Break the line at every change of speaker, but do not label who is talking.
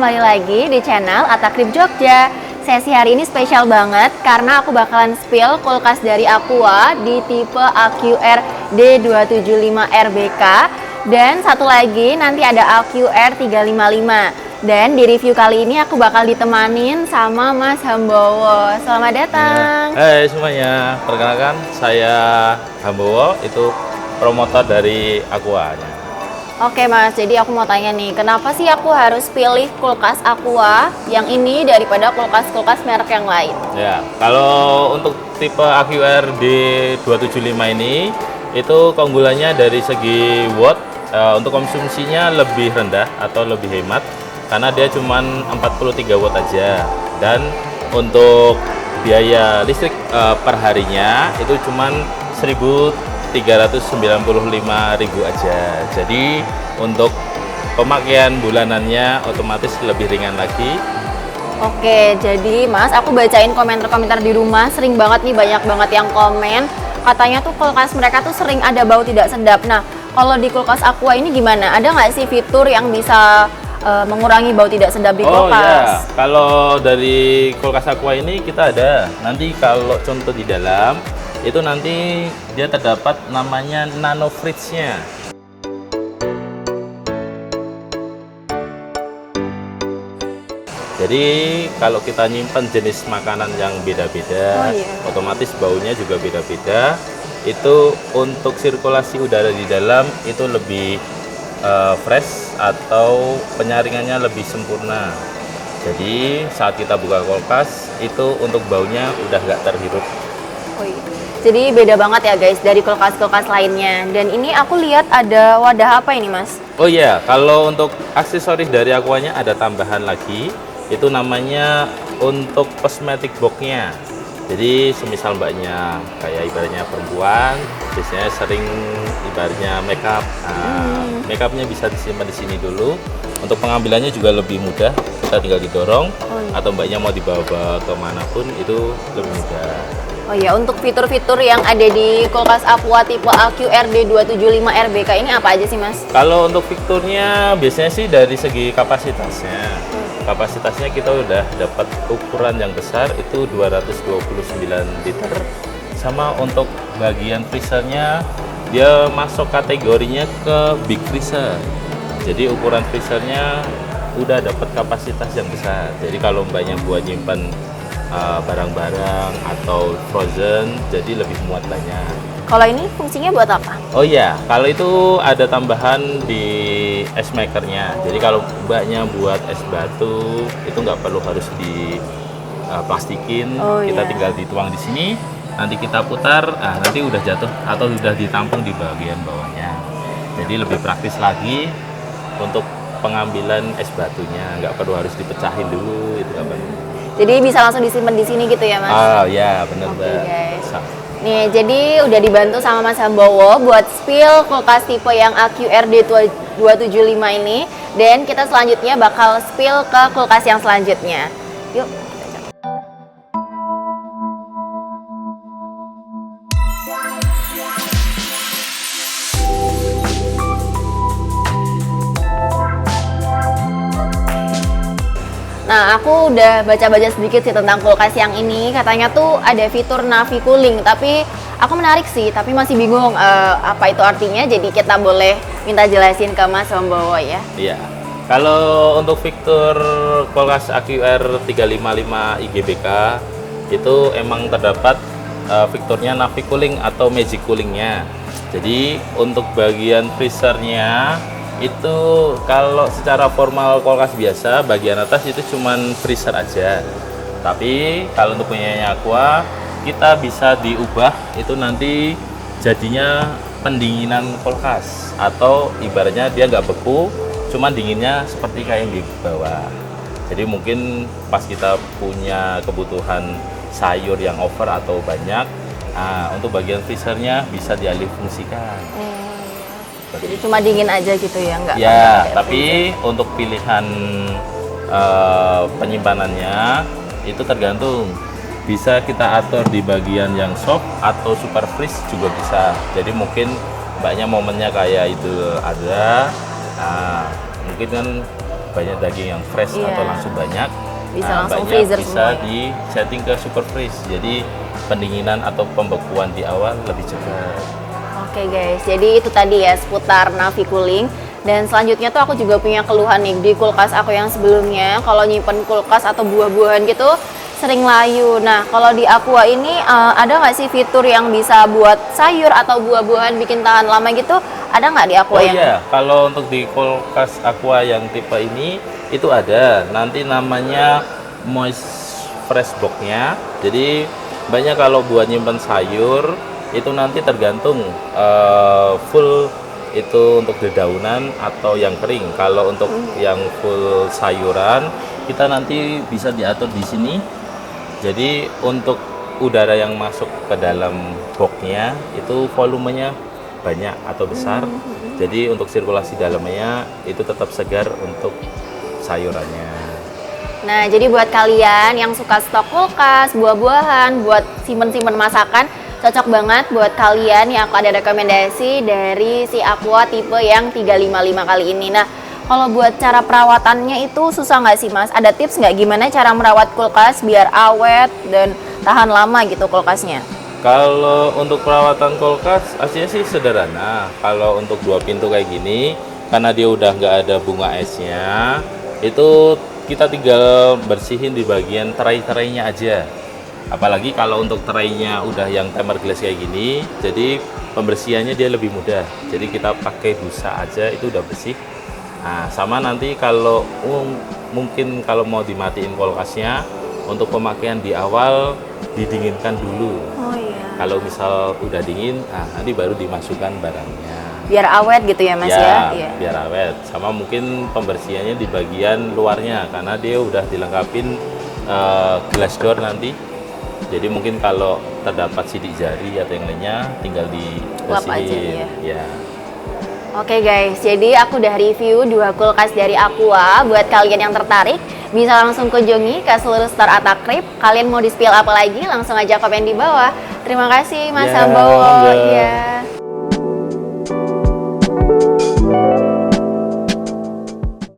kembali lagi di channel Atakrib Jogja. Sesi hari ini spesial banget karena aku bakalan spill kulkas dari Aqua di tipe AQR D275RBK. Dan satu lagi nanti ada AQR 355. Dan di review kali ini aku bakal ditemanin sama Mas Hambowo. Selamat datang.
Hai semuanya, perkenalkan saya Hambowo, itu promotor dari Aqua-nya.
Oke Mas, jadi aku mau tanya nih, kenapa sih aku harus pilih kulkas Aqua yang ini daripada kulkas-kulkas merek yang lain?
Ya, kalau untuk tipe AQR D275 ini, itu keunggulannya dari segi watt, untuk konsumsinya lebih rendah atau lebih hemat, karena dia cuma 43 watt aja. Dan untuk biaya listrik per harinya itu cuma 1.395.000 aja. Jadi untuk pemakaian bulanannya otomatis lebih ringan lagi.
Oke, jadi Mas, aku bacain komentar-komentar di rumah, sering banget nih, banyak banget yang komen. Katanya tuh kulkas mereka tuh sering ada bau tidak sedap. Nah, kalau di kulkas Aqua ini gimana? Ada nggak sih fitur yang bisa mengurangi bau tidak sedap di kulkas?
Oh ya, kalau dari kulkas Aqua ini kita ada. Nanti kalau contoh di dalam, itu nanti dia terdapat namanya nano fridge-nya. Jadi kalau kita nyimpan jenis makanan yang beda-beda, otomatis baunya juga beda-beda. Itu untuk sirkulasi udara di dalam itu lebih fresh atau penyaringannya lebih sempurna. Jadi saat kita buka kulkas itu untuk baunya udah nggak terhirup.
Oh iya. Jadi beda banget ya guys dari kulkas-kulkas lainnya. Dan ini aku lihat ada wadah apa ini Mas?
Oh iya, kalau untuk aksesoris dari Aqua-nya ada tambahan lagi. Itu namanya untuk cosmetic box-nya. Jadi semisal mbaknya kayak ibaratnya perempuan, biasanya sering ibaratnya makeup. Nah, makeupnya bisa disimpan di sini dulu. Untuk pengambilannya juga lebih mudah. Kita tinggal didorong, atau mbaknya mau dibawa kemanapun itu lebih mudah.
Oh iya, untuk fitur-fitur yang ada di kulkas Aqua tipe AQR D275RBK ini apa aja sih Mas?
Kalau untuk fiturnya biasanya sih dari segi kapasitasnya. Kapasitasnya kita udah dapat ukuran yang besar itu 229 liter. Sama untuk bagian freezernya dia masuk kategorinya ke big freezer. Jadi ukuran freezernya udah dapat kapasitas yang besar. Jadi kalau mbaknya buat nyimpan barang-barang atau frozen, jadi lebih muat banyak.
Kalau ini fungsinya buat apa?
Oh iya, kalau itu ada tambahan di es makernya. Jadi kalau mbaknya buat es batu itu nggak perlu harus di plastikin. Kita tinggal dituang di sini, nanti kita putar, nanti udah jatuh atau udah ditampung di bagian bawahnya. Jadi lebih praktis lagi untuk pengambilan es batunya, nggak perlu harus dipecahin dulu, itu nggak perlu.
Jadi bisa langsung disimpan di sini gitu ya Mas?
Oh ya, bener Mbak.
Guys. Nih, jadi udah dibantu sama Mas Hambowo buat spill kulkas tipe yang AQR D275 ini. Dan kita selanjutnya bakal spill ke kulkas yang selanjutnya. Yuk. Nah, aku udah baca-baca sedikit sih tentang kulkas yang ini. Katanya tuh ada fitur Navi Cooling, tapi aku menarik sih, tapi masih bingung apa itu artinya. Jadi kita boleh minta jelasin ke Mas Hambowo ya.
Iya. Kalau untuk fitur kulkas AQR 355 IGBK itu emang terdapat fiturnya Navi Cooling atau Magic Coolingnya. Jadi untuk bagian freezernya itu kalau secara formal kulkas biasa bagian atas itu cuman freezer aja. Tapi kalau untuk punyanya Aqua kita bisa diubah itu nanti jadinya pendinginan kulkas, atau ibaratnya dia nggak beku, cuman dinginnya seperti kayak yang di bawah. Jadi mungkin pas kita punya kebutuhan sayur yang over atau banyak, untuk bagian freezernya bisa dialih fungsikan.
Jadi cuma dingin aja gitu ya, nggak?
Ya, tapi untuk pilihan penyimpanannya itu tergantung. Bisa kita atur di bagian yang soft atau super freeze juga bisa. Jadi mungkin mbaknya momennya kayak itu ada, mungkin kan banyak daging yang fresh
Iya.
atau langsung banyak,
Bisa langsung
banyak
freezer
bisa
semua ya?
di setting ke super freeze. Jadi pendinginan atau pembekuan di awal lebih cepat.
Oke guys, jadi itu tadi ya seputar Navi Cooling. Dan selanjutnya tuh aku juga punya keluhan nih di kulkas aku yang sebelumnya. Kalau nyimpen kulkas atau buah-buahan gitu sering layu. Nah kalau di Aqua ini ada nggak sih fitur yang bisa buat sayur atau buah-buahan bikin tahan lama gitu? Ada nggak di Aqua
Oh
yang?
iya, kalau untuk di kulkas Aqua yang tipe ini itu ada. Nanti namanya moist fresh box-nya. Jadi banyak kalau buat nyimpen sayur itu nanti tergantung full itu untuk dedaunan atau yang kering. Kalau untuk yang full sayuran kita nanti bisa diatur di sini. Jadi untuk udara yang masuk ke dalam boxnya itu volumenya banyak atau besar. Jadi untuk sirkulasi dalamnya itu tetap segar untuk sayurannya.
Nah, jadi buat kalian yang suka stok kulkas, buah-buahan, buat simpen-simpen masakan, cocok banget buat kalian yang aku ada rekomendasi dari si Aqua tipe yang 355 kali ini. Nah, kalau buat cara perawatannya itu susah nggak sih Mas? Ada tips nggak gimana cara merawat kulkas biar awet dan tahan lama gitu kulkasnya?
Kalau untuk perawatan kulkas aslinya sih sederhana. Kalau untuk 2 pintu kayak gini, karena dia udah nggak ada bunga esnya, itu kita tinggal bersihin di bagian terai-terainya aja. Apalagi kalau untuk terainya udah yang tempered glass kayak gini, jadi pembersihannya dia lebih mudah. Jadi kita pakai busa aja itu udah bersih. Nah, sama nanti kalau mungkin kalau mau dimatiin kulkasnya, untuk pemakaian di awal didinginkan dulu.
Oh iya.
Kalau misal udah dingin, nanti baru dimasukkan barangnya.
Biar awet gitu ya Mas ya? Iya.
Biar awet. Sama mungkin pembersihannya di bagian luarnya, karena dia udah dilengkapin glass door nanti. Jadi mungkin kalau terdapat sidik jari atau yang lainnya, tinggal
Lap aja,
dibersihin.
iya.
Ya.
Oke guys, jadi aku udah review 2 kulkas dari Aqua. Buat kalian yang tertarik, bisa langsung kunjungi ke seluruh store Atakrip. Kalian mau di-spill apa lagi, langsung aja komen di bawah. Terima kasih Mas
Ya,
Sambowo.
monggo.
Ya.